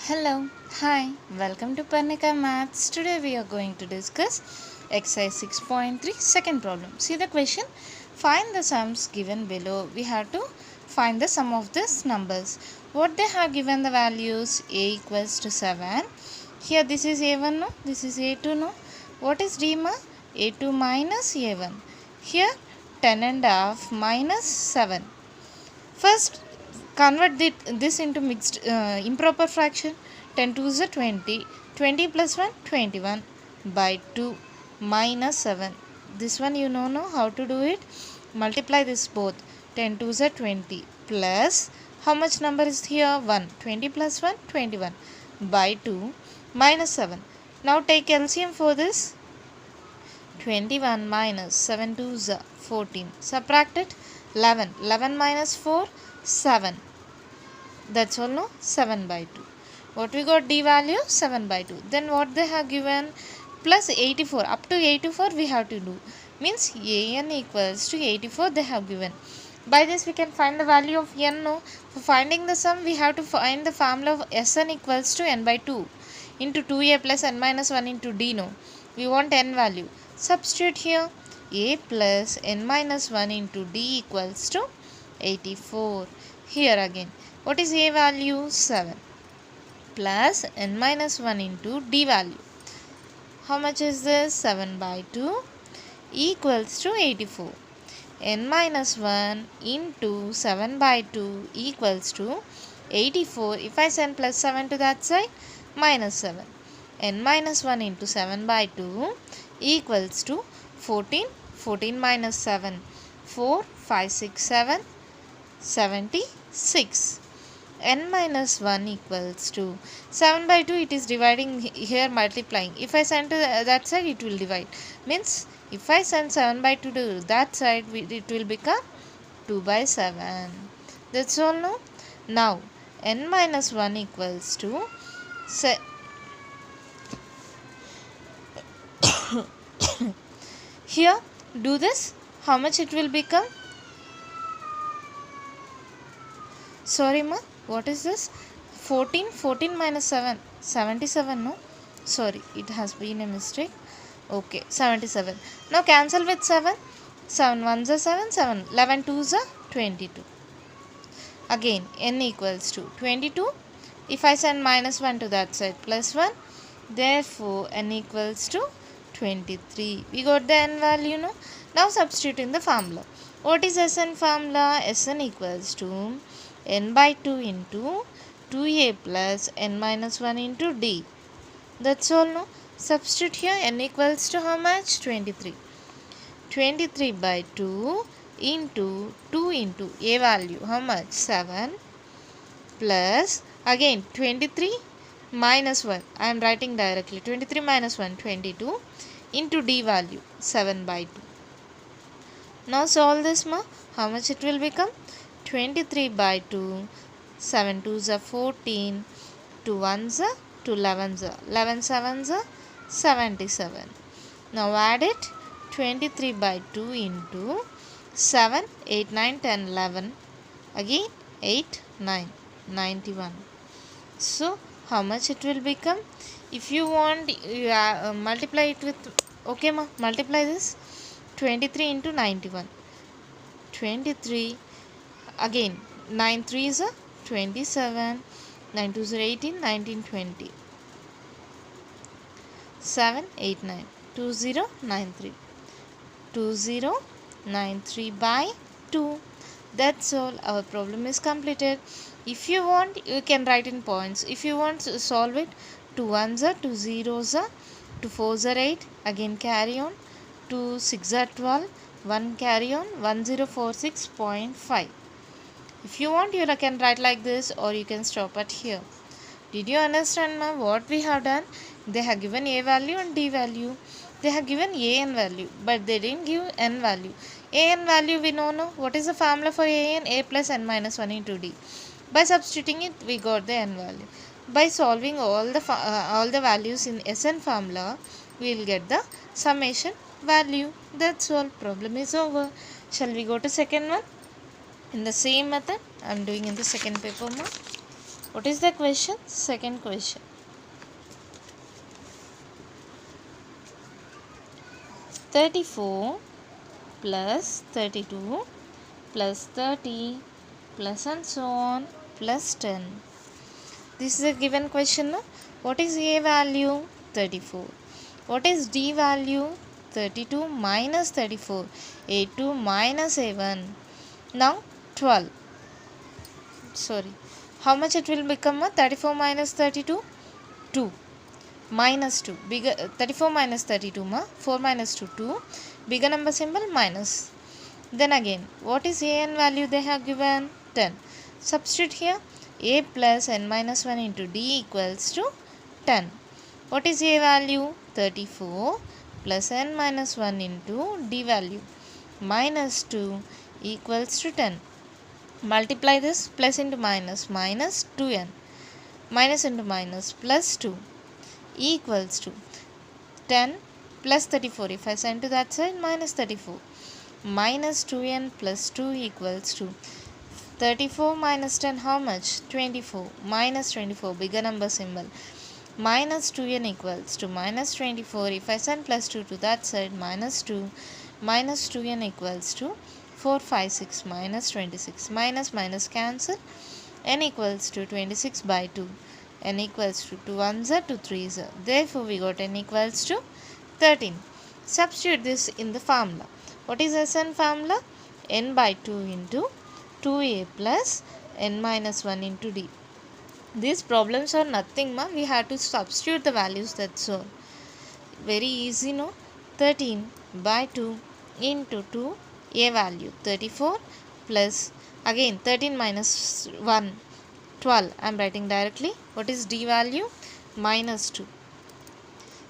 Hello, hi, welcome to Parnika Maths. Today we are going to discuss exercise 6.3 second problem. See the question, find the sums given below. We have to find the sum of these numbers. What they have given the values, a equals to 7. Here this is a1, no? This is a2, no? What is d ma? a2 minus a1. Here 10 and half minus 7. First, convert this into mixed improper fraction. 10 to is 20. 20 plus 1, 21 by 2 minus 7. This one you know how to do it. Multiply this both. 10 to is 20 plus, how much number is here? 1. 20 plus 1, 21 by 2 minus 7. Now take LCM for this. 21 minus 7 to is 14. Subtract it. 11. 11 minus 4, 7. That's all, no? 7 by 2. What we got d value? 7 by 2. Then what they have given? Plus 84. Up to 84 we have to do. Means an equals to 84 they have given. By this we can find the value of n, no? For finding the sum we have to find the formula of Sn equals to n by 2 into 2a plus n minus 1 into d, no? We want n value. Substitute here. A plus n minus 1 into d equals to 84. Here again, what is a value? 7 plus n minus 1 into d value. How much is this? 7 by 2 equals to 84. N minus 1 into 7 by 2 equals to 84. If I send plus 7 to that side, minus 7. N minus 1 into 7 by 2 equals to 14. 14 minus 7. 4, 5, 6, 7. 76. N minus 1 equals to 7 by 2. It is dividing here, multiplying. If I send to that side, it will divide. Means if I send 7 by 2 to that side, it will become 2 by 7. That's all, no? Now n minus 1 equals to here do this. How much it will become? Sorry ma, what is this? 14. 14 minus 7, 77, no? Sorry, it has been a mistake. Okay, 77. Now cancel with 7. 7 1s are 7, 7. 11 2s are 22. Again, n equals to 22. If I send minus 1 to that side, plus 1. Therefore, n equals to 23. We got the n value, no? Now substitute in the formula. What is Sn formula? Sn equals to n by 2 into 2a plus n minus 1 into d. That's all, no? Substitute here. N equals to how much? 23. 23 by 2 into 2 into a value. How much? 7 plus again 23 minus 1. I am writing directly. 23 minus 1, 22 into d value. 7 by 2. Now solve this, ma. How much it will become? 23 by 2. 7 2s are 14. 2 1s are 2 11s are 11 7s are 77. Now add it. 23 by 2 into 7 8 9 10 11. Again 8 9 91. So how much it will become? If you want, you multiply it with, okay ma, multiply this. 23 into 91. 23. Again 9 3s are 27. 9 2s are 18. 19 20. 7 8 9. 2093. 2093 by 2. That's all. Our problem is completed. If you want, you can write in points. If you want to solve it, 2 1s are 2 zeros are 2 4s are 8. Again carry on. 2 6 are 12. 1 carry on. 1046.5. If you want, you can write like this, or you can stop at here. Did you understand, ma'am, what we have done? They have given a value and d value. They have given a n value, but they didn't give n value. A n value we know, no? What is the formula for a n? A plus n minus 1 into d. By substituting it, we got the n value. By solving all the values in Sn formula, we will get the summation value. That's all. Problem is over. Shall we go to second one? In the same method I am doing in the second paper now. What is the question? Second question. 34 plus 32 plus 30 plus and so on plus 10. This is a given question. No? What is A value? 34. What is D value? 32 minus 34. A2 minus A1. Now 12. Sorry. How much it will become? 34 minus 32? 2. Minus 2. Bigger 34 minus 32. 4 minus 2. 2. Bigger number symbol minus. Then again, what is A n value they have given? 10. Substitute here. A plus n minus 1 into D equals to 10. What is A value? 34 plus n minus 1 into D value minus 2 equals to 10. Multiply this, plus into minus, minus 2n. Minus into minus, plus 2 equals to 10 plus 34. If I send to that side, minus 34. Minus 2n plus 2 equals to 34 minus 10, how much? 24. Minus 24, bigger number symbol. Minus 2n equals to minus 24. If I send plus 2 to that side, minus 2. Minus 2n equals to 4, 5, 6, minus 26. Minus minus cancel. N equals to 26 by 2. N equals to 2 ones are 2 threes are. Therefore, we got n equals to 13. Substitute this in the formula. What is Sn formula? N by 2 into 2a plus n minus 1 into d. These problems are nothing, ma. We have to substitute the values, that's all. Very easy, no? 13 by 2 into 2 a value 34 plus again 13 minus 1 12. I am writing directly. What is D value? Minus 2.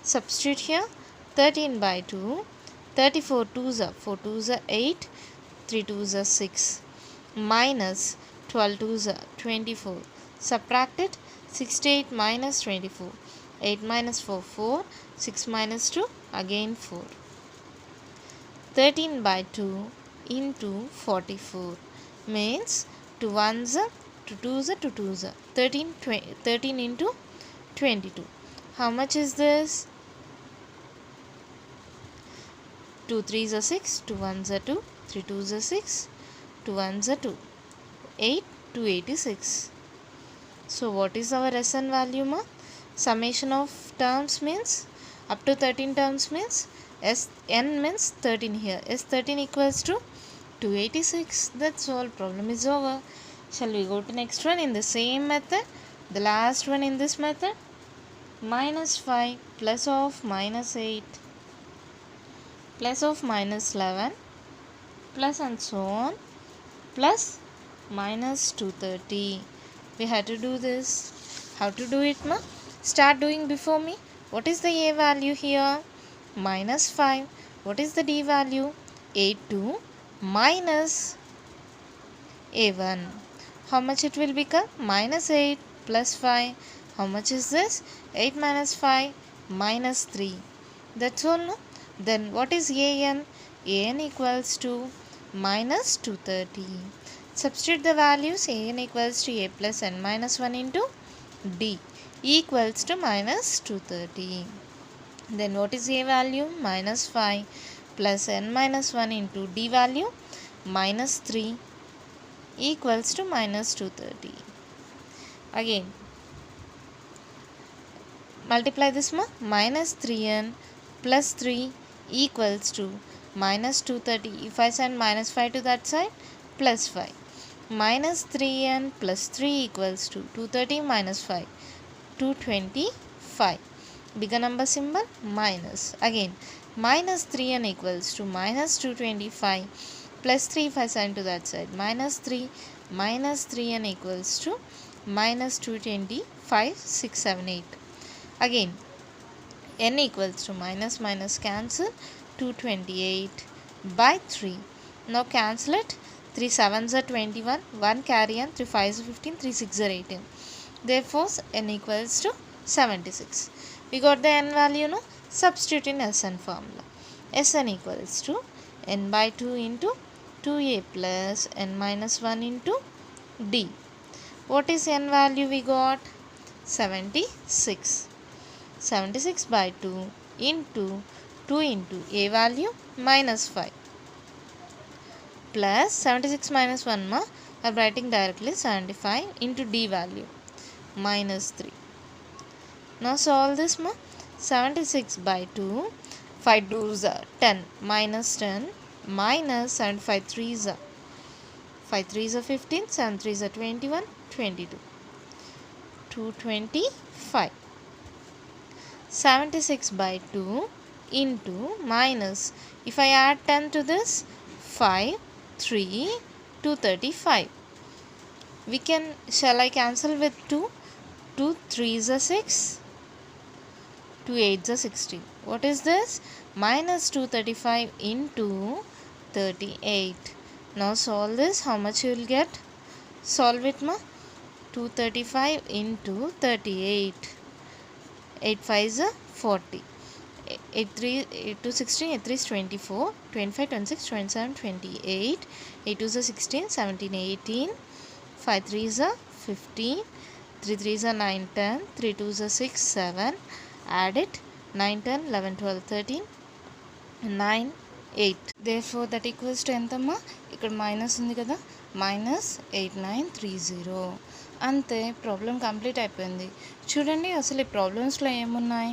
Substitute here. 13 by 2. 34 2s are 4 2s are 8. 3 2s are 6. Minus 12 2s are 24. Subtract it. 68 minus 24. 8 minus 4 4. 6 minus 2 again 4. 13 by 2 into 44 means 2 ones are 2 2s are 2 2s are 13 into 22. How much is this? 2 3s are 6, 2 1s are 2, 3 2s are 6, 2 1s are 2, 8 286. So what is our Sn value, ma? Summation of terms means up to 13 terms means Sn means 13 here. S13 equals to 286. That's all. Problem is over. Shall we go to next one in the same method? The last one in this method. Minus 5 plus of minus 8 plus of minus 11 plus and so on plus minus 230. We had to do this. How to do it, ma? Start doing before me. What is the A value here? Minus 5. What is the D value? 82 minus A1. How much it will become? Minus 8 plus 5. How much is this? 8 minus 5 minus 3. That's all, no? Then what is An? An equals to minus 230. Substitute the values. An equals to a plus n minus 1 into d equals to minus 230. Then what is a value? Minus 5 plus n minus 1 into d value minus 3 equals to minus 230. Again multiply this, ma. Minus 3n plus 3 equals to minus 230. If I send minus 5 to that side, plus 5. Minus 3n plus 3 equals to 230 minus 5, 225. Bigger number symbol minus. Again minus 3n equals to minus 225 plus 3. If I send to that side, minus 3 minus 3n equals to minus 225, 6, 7, 8. Again n equals to minus minus cancel, 228 by 3. Now cancel it. 3 7s are 21, 1 carry on, 3 5s are 15, 3 6s are 18. Therefore n equals to 76. We got the n value, no? Substitute in Sn formula. Sn equals to n by 2 into 2a plus n minus 1 into d. What is n value we got? 76. 76 by 2 into 2 into a value minus 5 plus 76 minus 1 ma, I'm writing directly 75 into d value minus 3. Now solve this ma. 76 by 2, 5 2s are 10 minus 10 minus 75 3s are 5 3s are 15, 7 3s are 21, 22, 225. 76 by 2 into minus, if I add 10 to this, 5 3 235. We can, shall I cancel with 2? 2 3s are 6, 2 8s are 16. What is this? Minus 235 into 38. Now solve this. How much you will get? Solve it ma. 235 into 38. 8 5s are 40. 8 3 8 2 16, 8 3 is 24, 25 26 27 28, 8 2 is 16, 17 18, 5 3 is 15, 3 3 is 9 10, 3 2 is 6 7, add it, 9 10 11 12 13, 9 8. Therefore that equals to ఎంతమ్మా? ఇక్కడ minus ఉంది కదా, minus 8930. అంతే, problem complete అయిపోయింది. చూడండి అసలు ఈ ప్రాబ్లమ్స్లో ఏమున్నాయి,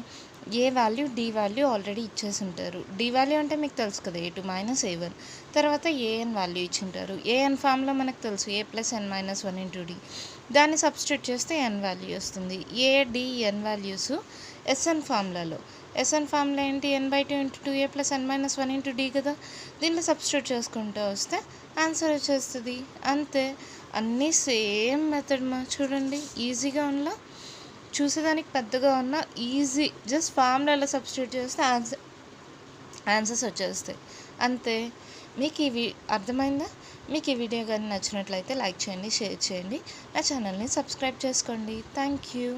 ఏ వాల్యూ డి వాల్యూ ఆల్రెడీ ఇచ్చేసి ఉంటారు. డి వాల్యూ అంటే మీకు తెలుసు కదా, a2 మైనస్ a1. తర్వాత ఏఎన్ వాల్యూ ఇచ్చింటారు. ఏఎన్ ఫామ్లో మనకు తెలుసు a plus n minus 1 into D. దాన్ని సబ్స్టిట్యూట్ చేస్తే ఎన్ వాల్యూ వస్తుంది. A D N values SN ఫామ్లలో. ఎస్ఎన్ ఫామ్లో ఏంటి, n by 2 into 2a plus n minus 1 into D కదా. దీన్ని సబ్స్టిట్యూట్ చేసుకుంటూ వస్తే ఆన్సర్ వచ్చేస్తుంది. అంతే, అన్నీ సేమ్ మెథడ్ మా. చూడండి ఈజీగా ఉన్నా, చూసేదానికి పెద్దగా ఉన్నా ఈజీ, జస్ట్ ఫార్ములాలో సబ్స్టిట్యూట్ చేస్తే ఆన్సర్స్ వచ్చేస్తాయి. అంతే. మీకు ఇవి అర్థమైందా? మీకు ఈ వీడియో కానీ నచ్చినట్లయితే లైక్ చేయండి, షేర్ చేయండి, నా ఛానల్ని సబ్స్క్రైబ్ చేసుకోండి. Thank you.